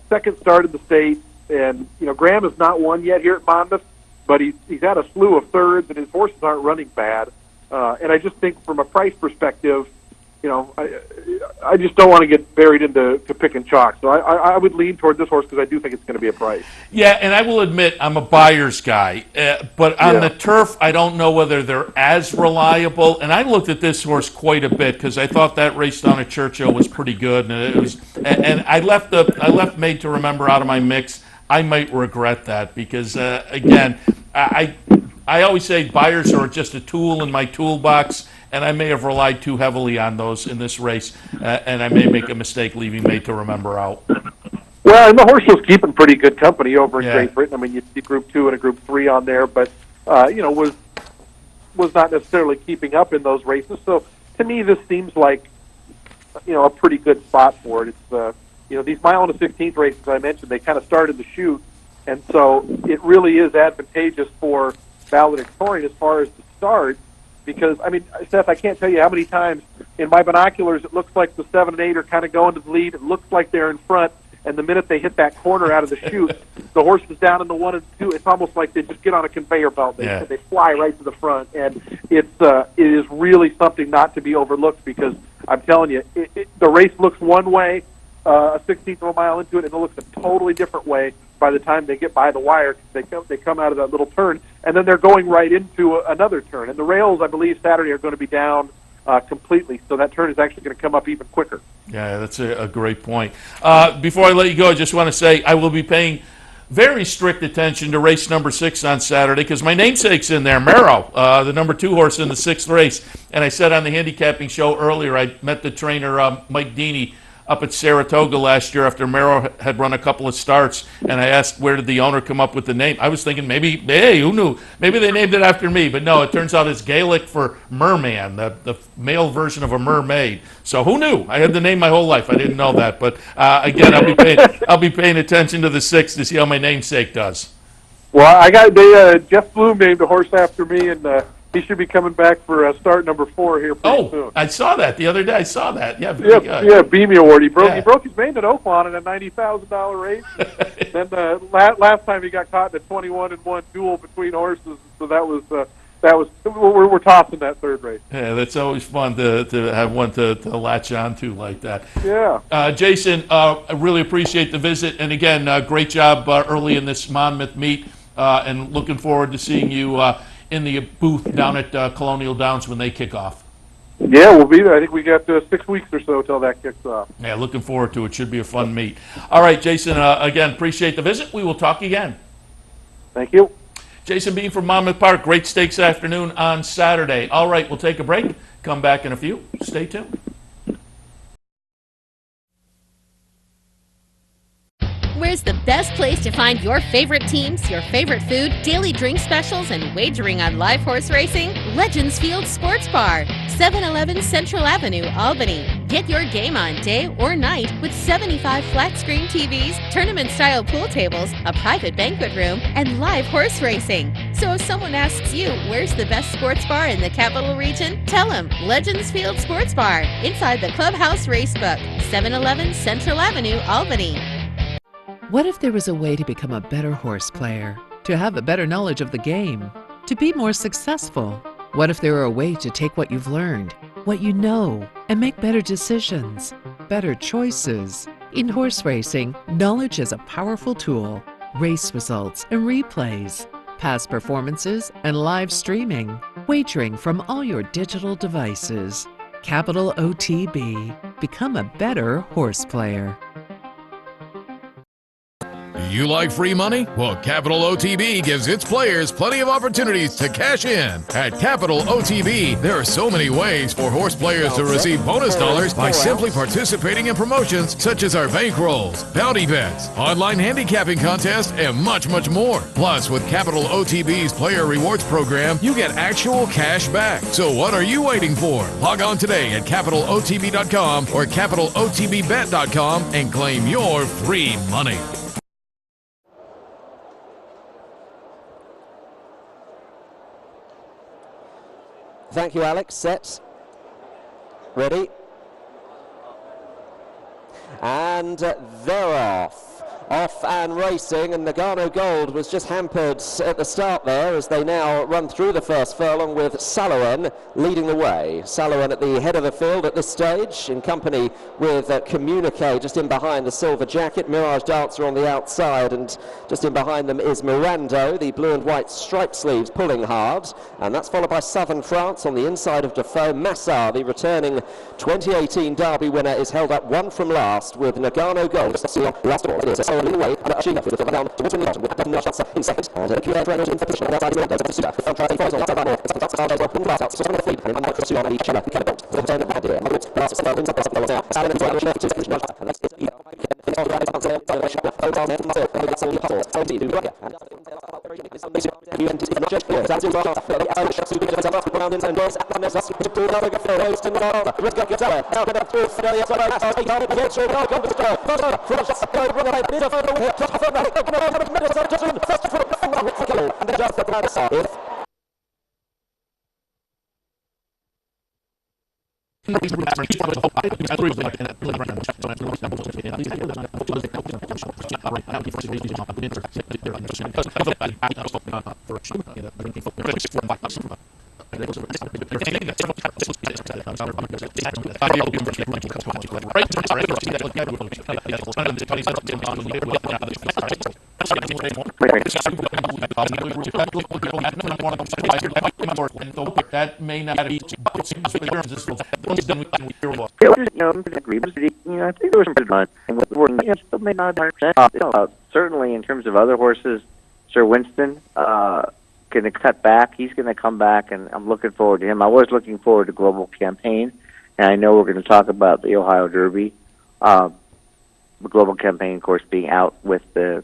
second started the state. And Graham has not won yet here at Monmouth, but he's had a slew of thirds, and his horses aren't running bad. And I just think from a price perspective, I just don't want to get buried into picking chalk. So I would lean toward this horse because I do think it's going to be a price. Yeah, and I will admit I'm a buyer's guy. But on the turf, I don't know whether they're as reliable. And I looked at this horse quite a bit because I thought that race down at Churchill was pretty good. And I left Made to Remember out of my mix. I might regret that because, again, I always say buyers are just a tool in my toolbox, and I may have relied too heavily on those in this race, and I may make a mistake leaving Made to Remember out. Well, and the horse was keeping pretty good company over in Great Britain. I mean, you see Group 2 and a Group 3 on there, but, was not necessarily keeping up in those races. So, to me, this seems like, a pretty good spot for it. It's, these 1 1/16 races I mentioned, they kind of started the chute, and so it really is advantageous for Valedictorian as far as the start, because, I mean, Seth, I can't tell you how many times in my binoculars it looks like the 7 and 8 are kind of going to the lead. It looks like they're in front, and the minute they hit that corner out of the chute, the horse is down in the 1 and 2. It's almost like they just get on a conveyor belt. They fly right to the front, and it is really something not to be overlooked because I'm telling you, the race looks one way a 16th of a mile into it, and it looks a totally different way by the time they get by the wire. They come out of that little turn, and then they're going right into another turn. And the rails, I believe, Saturday are going to be down completely, so that turn is actually going to come up even quicker. Yeah, that's a great point. Before I let you go, I just want to say I will be paying very strict attention to race number 6 on Saturday because my namesake's in there, Merrow, the number 2 horse in the 6th race. And I said on the handicapping show earlier, I met the trainer, Mike Deeney, up at Saratoga last year after Merrow had run a couple of starts, and I asked where did the owner come up with the name. I was thinking maybe, hey, who knew? Maybe they named it after me, but no, it turns out it's Gaelic for merman, the male version of a mermaid. So who knew? I had the name my whole life. I didn't know that, but again, I'll be paying attention to the 6 to see how my namesake does. Well, Jeff Bloom named a horse after me, and he should be coming back for start number 4 here pretty soon. I saw that the other day. I saw that. Yeah, Beamy Award. He broke his mane at Oaklawn in a $90,000 race. Then last time he got caught in a 21-1 duel between horses. So that was we're tossing that 3rd race. Yeah, that's always fun to have one to latch on to like that. Yeah. Jason, I really appreciate the visit, and again, great job early in this Monmouth meet, and looking forward to seeing you in the booth down at Colonial Downs when they kick off. Yeah, we'll be there. I think we got 6 weeks or so till that kicks off. Yeah, looking forward to it. Should be a fun meet. All right, Jason, again, appreciate the visit. We will talk again. Thank you. Jason Beem from Monmouth Park. Great stakes afternoon on Saturday. All right, we'll take a break. Come back in a few. Stay tuned. Where's the best place to find your favorite teams, your favorite food, daily drink specials, and wagering on live horse racing? Legends Field Sports Bar, 711 Central Avenue, Albany. Get your game on day or night with 75 flat-screen TVs, tournament-style pool tables, a private banquet room, and live horse racing. So if someone asks you, where's the best sports bar in the Capital Region? Tell them Legends Field Sports Bar, inside the Clubhouse Racebook, 711 Central Avenue, Albany. What if there was a way to become a better horse player, to have a better knowledge of the game, to be more successful? What if there were a way to take what you've learned, what you know, and make better decisions, better choices? In horse racing, knowledge is a powerful tool. Race results and replays, past performances and live streaming, wagering from all your digital devices. Capital OTB. Become a better horse player. You like free money? Well, Capital OTB gives its players plenty of opportunities to cash in. At Capital OTB, there are so many ways for horse players to receive bonus dollars by simply participating in promotions such as our bankrolls, bounty bets, online handicapping contests, and much, much more. Plus, with Capital OTB's Player Rewards program, you get actual cash back. So what are you waiting for? Log on today at CapitalOTB.com or CapitalOTBBet.com and claim your free money. Thank you, Alex. Set. Ready. And they're off. Off and racing, and Nagano Gold was just hampered at the start there as they now run through the first furlong with Saloen leading the way. Saloen at the head of the field at this stage in company with Communique just in behind the silver jacket. Mirage Dancer on the outside, and just in behind them is Mirando, the blue and white striped sleeves pulling hard, and that's followed by Southern France on the inside of Defoe. Massar, the returning 2018 Derby winner, is held up one from last with Nagano Gold. Last of all, it is in the way, and Achina with the down towards the bottom with the shots in second, and QA trainers in position outside the windows of the Suda. The front trying to follow outside that more, it's on the open glass out, so on the fleet, and Mike Crossu on the China, the belt, the turn of the hand here, Margaret, the last of the wins up, the now, Stalin and Florian, to second shot, and that's it, it's all right, it's on sale, so the shot, over there from Marcel, and that's all the hustle, so do Braga, and you end it not just here, that's all off, the Irish shots, who gives us a last round inside doors, and there's us, to do another good host in the ball, Risk of Gatella, now get up through, Fidelia, so that's how he got it, the edge, go, go, go, from the shots, go, run away, it is a photo, just a photo, and then just the That may not be. I think there was some fun, and still may not 100%. Certainly, in terms of other horses, Sir Winston going to cut back. He's going to come back, and I'm looking forward to him. I was looking forward to Global Campaign, and I know we're going to talk about the Ohio Derby. The Global Campaign, of course, being out with the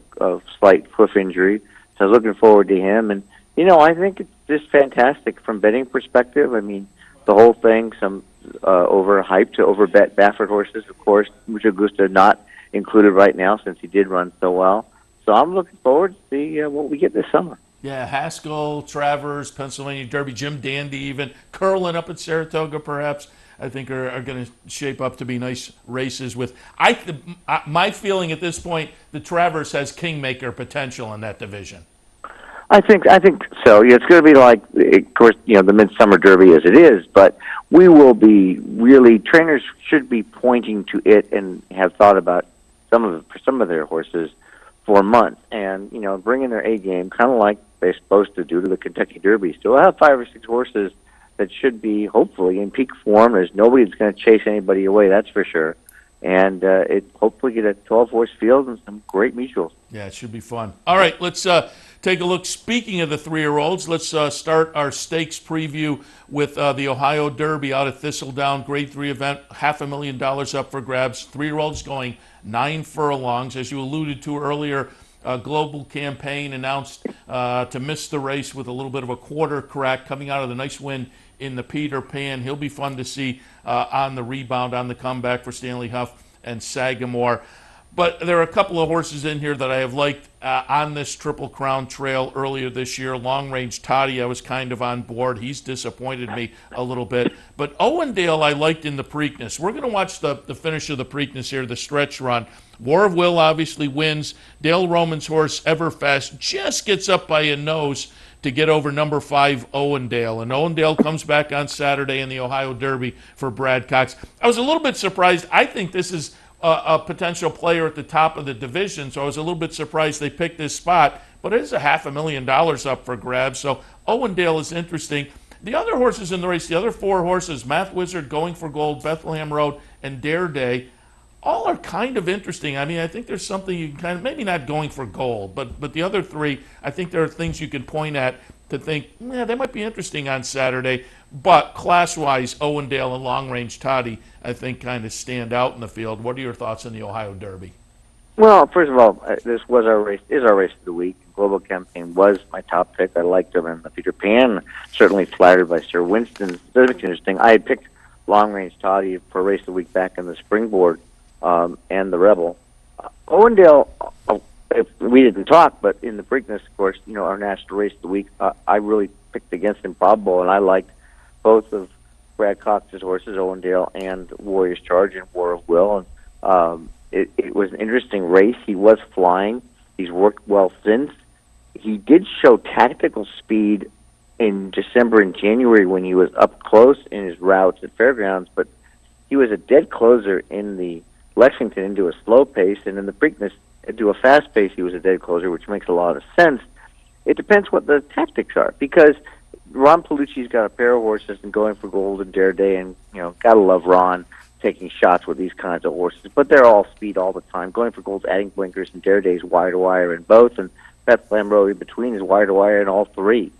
slight hoof injury. So I was looking forward to him. And, I think it's just fantastic from betting perspective. I mean, the whole thing, some overhyped to overbet Baffert horses, of course, Mucho Gusto not included right now since he did run so well. So I'm looking forward to see what we get this summer. Yeah, Haskell, Travers, Pennsylvania Derby, Jim Dandy even, Curlin up at Saratoga perhaps, I think are going to shape up to be nice races with. My feeling at this point, the Travers has Kingmaker potential in that division. I think so. Yeah, it's going to be like, of course, the Midsummer Derby as it is, but we will be really, trainers should be pointing to it and have thought about some of their horses for months, and bringing their A game, kind of like they're supposed to do to the Kentucky Derby. Still have 5 or 6 horses that should be hopefully in peak form. There's nobody that's going to chase anybody away, that's for sure. And it hopefully get a 12-horse field and some great mutuals. Yeah, it should be fun. All right, let's take a look. Speaking of the 3-year-olds, let's start our stakes preview with the Ohio Derby out at Thistledown. Grade 3 event, $500,000 up for grabs. 3-year-olds going 9 furlongs. As you alluded to earlier, Global Campaign announced to miss the race with a little bit of a quarter crack, coming out of the nice win in the Peter Pan. He'll be fun to see on the rebound, on the comeback for Stanley Huff and Sagamore. But there are a couple of horses in here that I have liked on this Triple Crown trail earlier this year. Long Range Toddy, I was kind of on board. He's disappointed me a little bit. But Owendale I liked in the Preakness. We're going to watch the finish of the Preakness here, the stretch run. War of Will obviously wins. Dale Roman's horse, Everfast, just gets up by a nose to get over number 5, Owendale. And Owendale comes back on Saturday in the Ohio Derby for Brad Cox. I was a little bit surprised. I think this is a potential player at the top of the division, so I was a little bit surprised they picked this spot, but it is a $500,000 up for grabs, so Owendale is interesting. The other horses in the race, the other 4 horses, Math Wizard, Going for Gold, Bethlehem Road, and Dare Day, all are kind of interesting. I mean, I think there's something you can kind of, maybe not Going for Gold, but the other 3, I think there are things you can point at to think, yeah, they might be interesting on Saturday. But class-wise, Owendale and Long Range Toddy, I think, kind of stand out in the field. What are your thoughts on the Ohio Derby? Well, first of all, this was our race of the week. Global Campaign was my top pick. I liked him in the Peter Pan. Certainly flattered by Sir Winston. That's interesting. I had picked Long Range Toddy for race of the week back in the Springboard and the Rebel. Owendale, we didn't talk, but in the Preakness, of course, our national race of the week, I really picked against Improbable, and I liked both of Brad Cox's horses, Owendale and Warrior's Charge and War of Will. And it was an interesting race. He was flying. He's worked well since. He did show tactical speed in December and January when he was up close in his routes at Fairgrounds, but he was a dead closer in the Lexington into a slow pace, and in the Preakness into a fast pace he was a dead closer, which makes a lot of sense. It depends what the tactics are, because Ron Palucci's got a pair of horses and Going for Gold and Dare Day, and gotta love Ron taking shots with these kinds of horses. But they're all speed all the time. Going for Gold's adding blinkers, and Dare Day's wire to wire in both, and Bethlehem Road in between is wire to wire in all 3.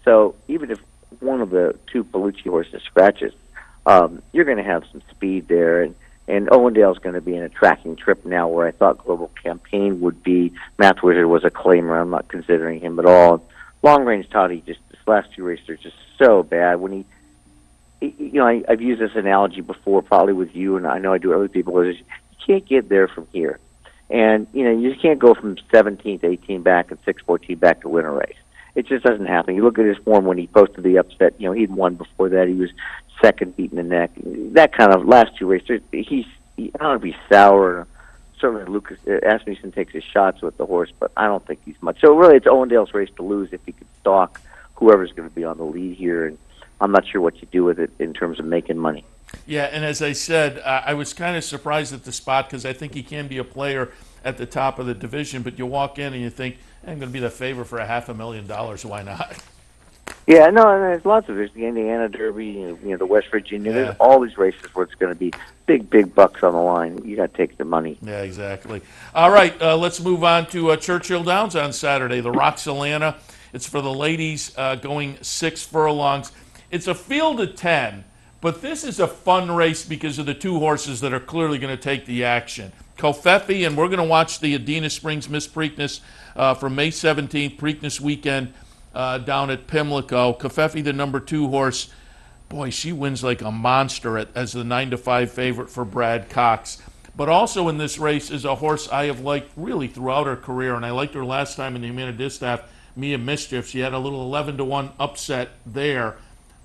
So even if one of the 2 Palucci horses scratches, you're going to have some speed there, and Owendale's going to be in a tracking trip now, where I thought Global Campaign would be. Math Wizard was a claimer. I'm not considering him at all. Long Range Toddy, just this last 2 races are just so bad. When I've used this analogy before, probably with you, and I know I do other people, is you can't get there from here. And, you just can't go from 17 to 18 back and 6-14 back to win a race. It just doesn't happen. You look at his form when he posted the upset, he'd won before that. He was second, beating the neck. That kind of last 2 races, I don't know if he's sour. Certainly Lucas Asmussen takes his shots with the horse, but I don't think he's much. So really it's Owendale's race to lose if he could stalk whoever's going to be on the lead here, and I'm not sure what you do with it in terms of making money. Yeah, and as I said, I was kind of surprised at the spot, because I think he can be a player at the top of the division, but you walk in and you think, And going to be the favorite for $500,000. Why not? Yeah, no, and there's lots of there's the Indiana Derby, the West Virginia. Yeah. There's all these races where it's going to be big bucks on the line. You got to take the money. Yeah, exactly. All right, let's move on to Churchill Downs on Saturday. The Roxalana. It's for the ladies going 6 furlongs. It's a field of 10, but this is a fun race because of the 2 horses that are clearly going to take the action. Covfefe, and we're going to watch the Adena Springs Miss Preakness from May 17th, Preakness weekend down at Pimlico. Covfefe, the number 2 horse. Boy, she wins like a monster as the 9-5 favorite for Brad Cox. But also in this race is a horse I have liked really throughout her career, and I liked her last time in the Humana Distaff, Mia Mischief. She had a little 11-1 upset there.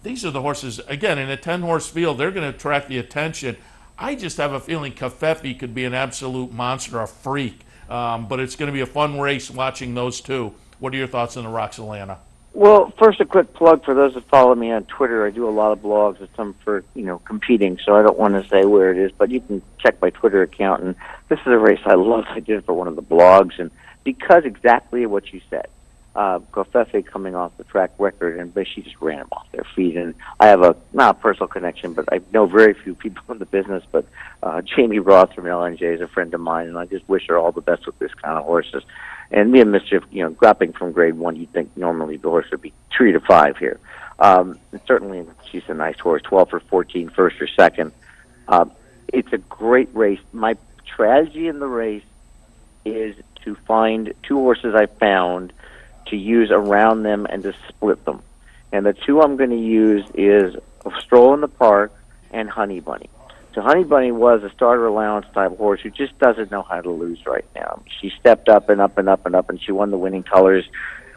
These are the horses, again, in a 10-horse field, they're going to attract the attention. I just have a feeling Covfefe could be an absolute monster, a freak. But it's going to be a fun race watching those 2. What are your thoughts on the Roxalana? Well, first a quick plug for those that follow me on Twitter. I do a lot of blogs and some for competing, so I don't want to say where it is, but you can check my Twitter account. And this is a race I love. I did it for one of the blogs, and because exactly what you said, Covfefe coming off the track record, but she just ran him off their feet. And I have not a personal connection, but I know very few people in the business. But Jamie Roth from LNJ is a friend of mine, and I just wish her all the best with this kind of horses. And Mia Mischief, dropping from grade 1, you'd think normally the horse would be 3 to 5 here. And certainly, she's a nice horse, 12 for 14, first or second. It's a great race. My strategy in the race is to find 2 horses I found to use around them and to split them. And the 2 I'm going to use is a Stroll in the Park and Honey Bunny. So Honey Bunny was a starter allowance type horse who just doesn't know how to lose right now. She stepped up and up and up and up, and she won the winning colors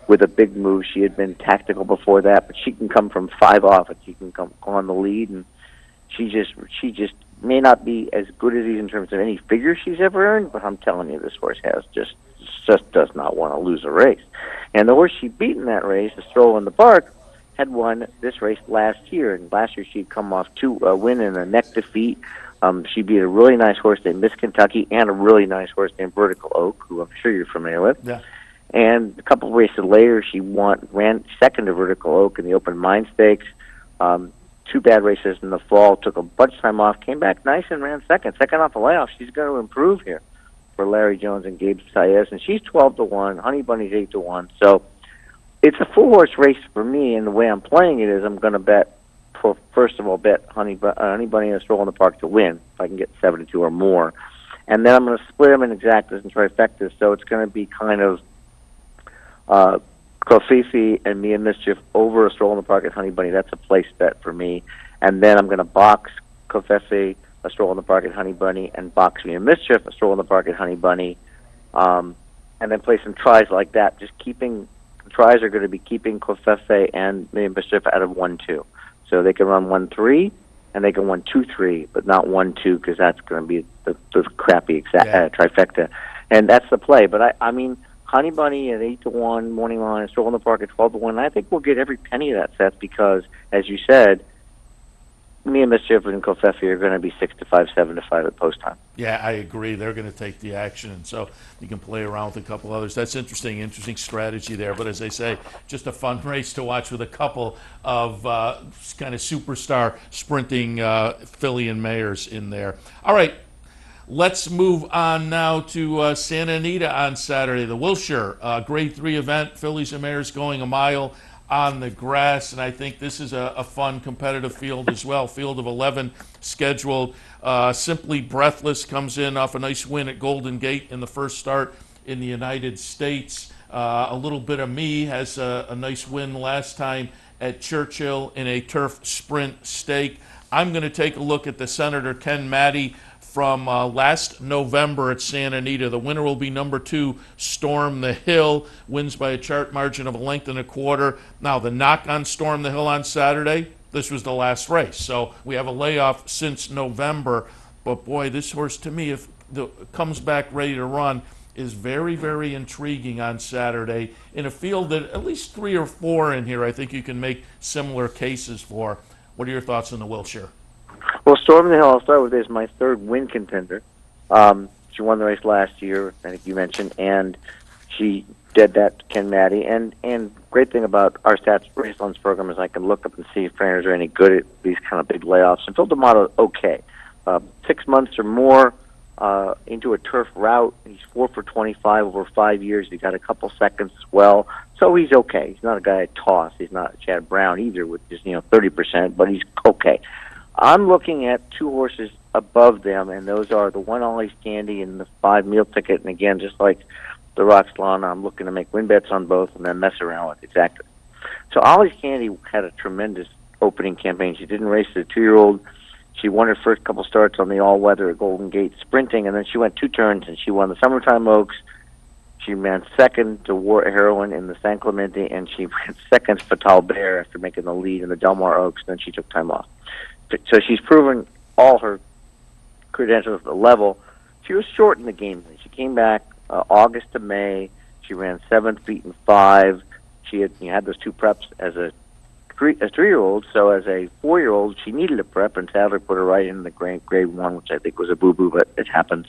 with a big move. She had been tactical before that, but she can come from 5 off, and she can come on the lead, and she just may not be as good as these in terms of any figure she's ever earned, but I'm telling you, this horse just does not want to lose a race. And the horse she beat in that race, the Stroll in the Park, had won this race last year. And last year she'd come off 2 win in a neck defeat. She beat a really nice horse named Miss Kentucky and a really nice horse named Vertical Oak, who I'm sure you're familiar with. Yeah. And a couple of races later, she ran second to Vertical Oak in the Open Mine Stakes. 2 bad races in the fall, took a bunch of time off, came back nice and ran second off the layoff. She's going to improve here for Larry Jones and Gabe Saez, and she's 12-1. Honey Bunny's 8-1. So it's a 4-horse race for me, and the way I'm playing it is I'm going to bet Honey Bunny and a Stroll in the Park to win if I can get 7-2 or more, and then I'm going to split them in exactas and trifectas. So it's going to be kind of Covfefe and Mia Mischief over a Stroll in the Park and Honey Bunny. That's a place bet for me, and then I'm going to box Covfefe, a Stroll in the Park and Honey Bunny, and box Mia Mischief, a Stroll in the Park and Honey Bunny, and then play some tries like that. Tries are going to be keeping Covfefe and Mia Mischief out of 1-2. So they can run 1-3, and they can run 2-3, but not 1-2, because that's going to be the crappy trifecta. And that's the play. But I mean, Honey Bunny at 8-1, morning line, Stroll in the Park at 12-1. I think we'll get every penny of that, Seth, because, as you said, Mia Mischief and Covfefe are going to be 6-5, 7-5 at post time. Yeah, I agree. They're going to take the action, and so you can play around with a couple others. That's interesting strategy there. But as I say, just a fun race to watch with a couple of kind of superstar sprinting filly and mares in there. All right, let's move on now to Santa Anita on Saturday. The Wilshire Grade 3 event, fillies and mares going a mile on the grass, and I think this is a fun competitive field as well. Field of 11 scheduled. Simply Breathless comes in off a nice win at Golden Gate in the first start in the United States. A Little Bit of Me has a nice win last time at Churchill in a turf sprint stake. I'm going to take a look at the Senator Ken Matty from last November at Santa Anita. The winner will be number 2, Storm the Hill, wins by a chart margin of 1.25. Now, the knock on Storm the Hill on Saturday, this was the last race. So we have a layoff since November. But boy, this horse to me, if it comes back ready to run, is very, very intriguing on Saturday in a field that at least 3 or 4 in here I think you can make similar cases for. What are your thoughts on the Wilshire? Well, Storm the Hill, I'll start with this, my 3rd win contender. She won the race last year, I think you mentioned, and she did that to Ken Matty. And great thing about our stats race lens program is I can look up and see if trainers are any good at these kind of big layoffs. And Phil D'Amato, okay. 6 months or more into a turf route. He's 4 for 25 over 5 years. He got a couple seconds as well. So he's okay. He's not a guy at toss. He's not Chad Brown either with just 30%, but he's okay. I'm looking at 2 horses above them, and those are the 1 Ollie Standy and the 5 Meal Ticket. And again, just like the Roxlana, I'm looking to make win bets on both and then mess around with exactly. So Ollie Standy had a tremendous opening campaign. She didn't race as a 2-year-old. She won her first couple starts on the all-weather at Golden Gate sprinting, and then she went 2 turns, and she won the Summertime Oaks. She ran second to War Heroine in the San Clemente, and she ran second to Fatal Bear after making the lead in the Del Mar Oaks, and then she took time off. So she's proven all her credentials at the level. She was short in the game. She came back August to May. She ran 7th, beaten 5. She had those 2 preps as a 3-year-old, so as a 4-year-old, she needed a prep, and Sadler put her right in the grade 1, which I think was a boo-boo, but it happens.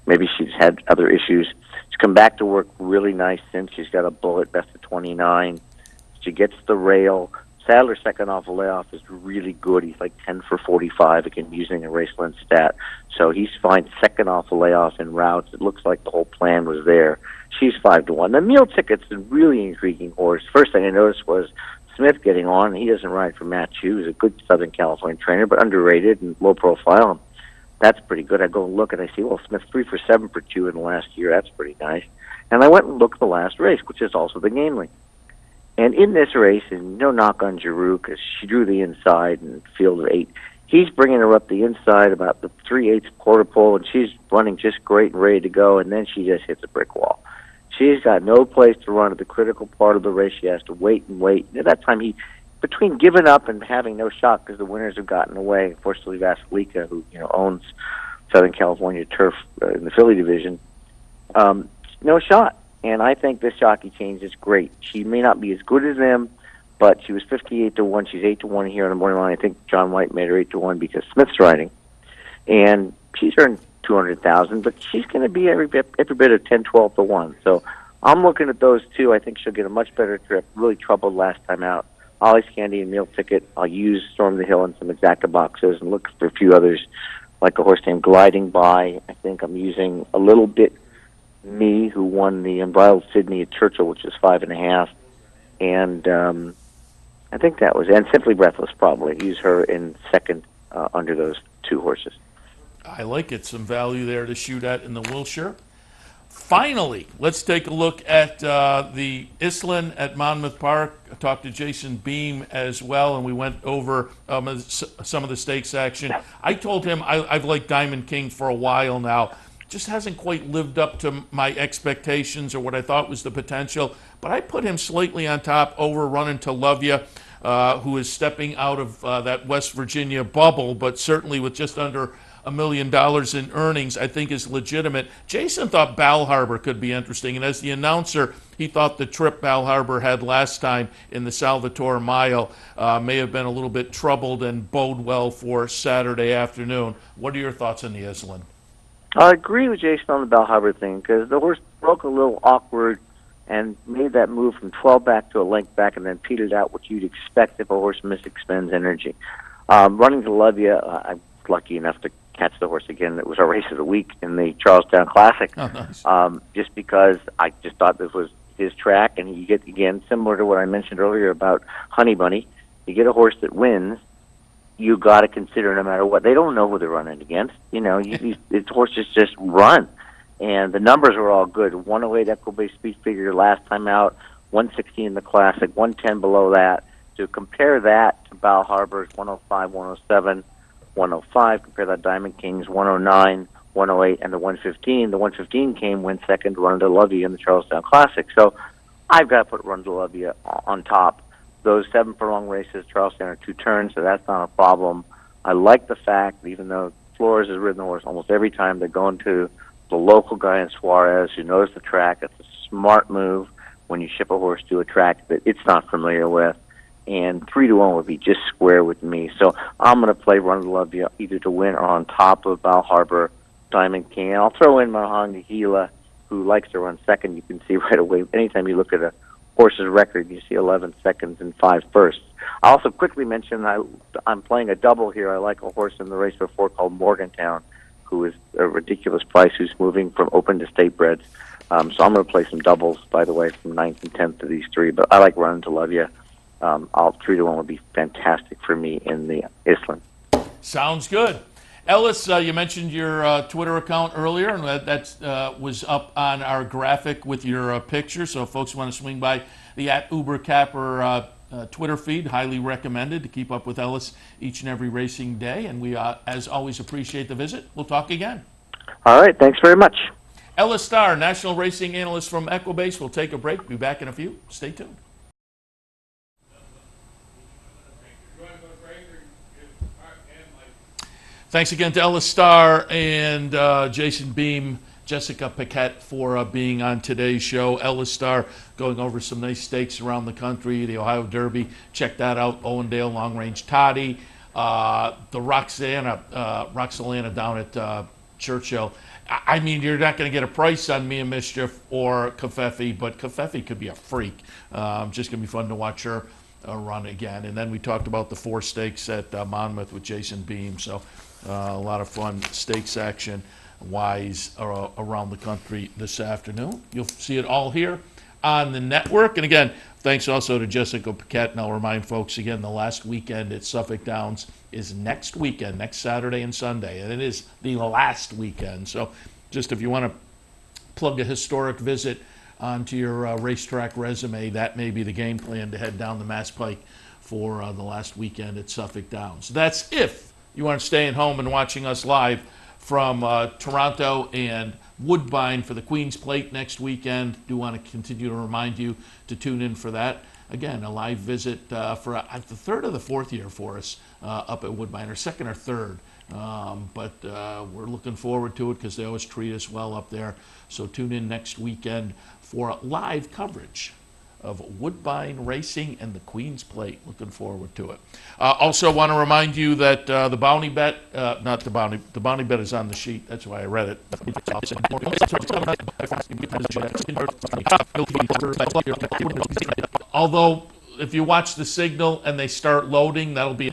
Maybe she's had other issues. She's come back to work really nice since. She's got a bullet, best of 29. She gets the rail. Sadler's second off a layoff is really good. He's like 10 for 45, again, using a Raceland stat. So he's fine second off a layoff in routes. It looks like the whole plan was there. She's 5-1. The Meal Ticket's a really intriguing horse. First thing I noticed was Smith getting on. He doesn't ride for Matt Chu. He's a good Southern California trainer, but underrated and low profile. That's pretty good. I go and look and I see, well, Smith 3 for 7 for 2 in the last year. That's pretty nice. And I went and looked at the last race, which is also the Gameley. And in this race, and no knock on Giroux, because she drew the inside and field of 8, he's bringing her up the inside about the 3/8 quarter pole, and she's running just great and ready to go, and then she just hits a brick wall. She's got no place to run at the critical part of the race. She has to wait and wait. And at that time, between giving up and having no shot because the winners have gotten away, unfortunately, Vasilika, who owns Southern California turf in the Philly division, no shot. And I think this jockey change is great. She may not be as good as them, but she was 58-1. She's 8-1 here on the morning line. I think John White made her 8-1 because Smith's riding, and she's earned $200,000, but she's going to be every bit of 10-12-1. So I'm looking at those 2. I think she'll get a much better trip. Really troubled last time out. Ollie Standy and Meal Ticket. I'll use Storm the Hill and some exacta boxes and look for a few others, like a horse named Gliding By. I think I'm using a little bit Me, who won the Unbridled Sydney at Churchill, which is 5.5, and I think that was, and Simply Breathless probably. Use her in second under those 2 horses. I like it. Some value there to shoot at in the Wilshire. Finally, let's take a look at the Islin at Monmouth Park. I talked to Jason Beem as well, and we went over some of the stakes action. I told him I've liked Diamond King for a while now. Just hasn't quite lived up to my expectations or what I thought was the potential. But I put him slightly on top over Runnin' to Love Ya, who is stepping out of that West Virginia bubble, but certainly with just under $1 million in earnings, I think is legitimate. Jason thought Bal Harbor could be interesting, and as the announcer, he thought the trip Bal Harbor had last time in the Salvatore Mile may have been a little bit troubled and bode well for Saturday afternoon. What are your thoughts on the Islin? I agree with Jason on the Bal Harbor thing because the horse broke a little awkward and made that move from 12 back to a length back and then petered out, what you'd expect if a horse misexpends energy. Running to Love Ya, I was lucky enough to catch the horse again. It was our race of the week in the Charlestown Classic. Oh, nice. Just because I just thought this was his track, and you get, again, similar to what I mentioned earlier about Honey Bunny, you get a horse that wins, you got to consider no matter what. They don't know who they're running against. These horses just run. And the numbers are all good. 108 equibase speed figure last time out, 116 in the Classic, 110 below that. To compare that to Bal Harbor's 105, 107, 105, compare that Diamond King's 109, 108, and the 115. The 115 went second to Run to Love Ya in the Charlestown Classic. So I've got to put Run to Love Ya on top. Those 7 furlong races, Charlestown, are 2 turns, so that's not a problem. I like the fact that even though Flores has ridden the horse almost every time, they're going to the local guy in Suarez who knows the track. It's a smart move when you ship a horse to a track that it's not familiar with. And 3-1 would be just square with me. So I'm going to play Run to Love Ya either to win or on top of Bal Harbor, Diamond King. And I'll throw in Mahogany Gila, who likes to run second, you can see right away. Anytime you look at a horse's record, you see 11 seconds and 5 firsts. I also quickly mention I'm playing a double here. I like a horse in the race before called Morgantown, who is a ridiculous price, who's moving from open to state breds. So I'm going to play some doubles, by the way, from 9th and 10th of these 3. But I like Running to Love You. 3-1 would be fantastic for me in the Island. Sounds good. Ellis, you mentioned your Twitter account earlier, and that was up on our graphic with your picture. So if folks want to swing by the @UberCapper Twitter feed, highly recommended to keep up with Ellis each and every racing day. And we, as always, appreciate the visit. We'll talk again. All right. Thanks very much. Ellis Star, national racing analyst from Equibase. We'll take a break. Be back in a few. Stay tuned. Thanks again to Ellis Star and Jason Beem, Jessica Paquette for being on today's show. Ellis Star going over some nice stakes around the country, the Ohio Derby. Check that out. Owendale, Long Range Toddy, the Roxalana down at Churchill. I mean, you're not going to get a price on Mia Mischief or Covfefe, but Covfefe could be a freak. Just going to be fun to watch her run again. And then we talked about the 4 stakes at Monmouth with Jason Beem. So a lot of fun stakes action wise around the country this afternoon. You'll see it all here on the network. And again, thanks also to Jessica Paquette. And I'll remind folks again, the last weekend at Suffolk Downs is next weekend, next Saturday and Sunday. And it is the last weekend. So just if you want to plug a historic visit onto your racetrack resume, that may be the game plan to head down the Mass Pike for the last weekend at Suffolk Downs. That's if you aren't staying home and watching us live from Toronto and Woodbine for the Queen's Plate next weekend. Do want to continue to remind you to tune in for that. Again, a live visit for the 3rd or the 4th year for us up at Woodbine, or 2nd or 3rd. But we're looking forward to it because they always treat us well up there. So tune in next weekend for live coverage of Woodbine Racing and the Queen's Plate. Looking forward to it. Also want to remind you that the Bounty Bet, the Bounty Bet is on the sheet. That's why I read it. Although, if you watch the signal and they start loading, that'll be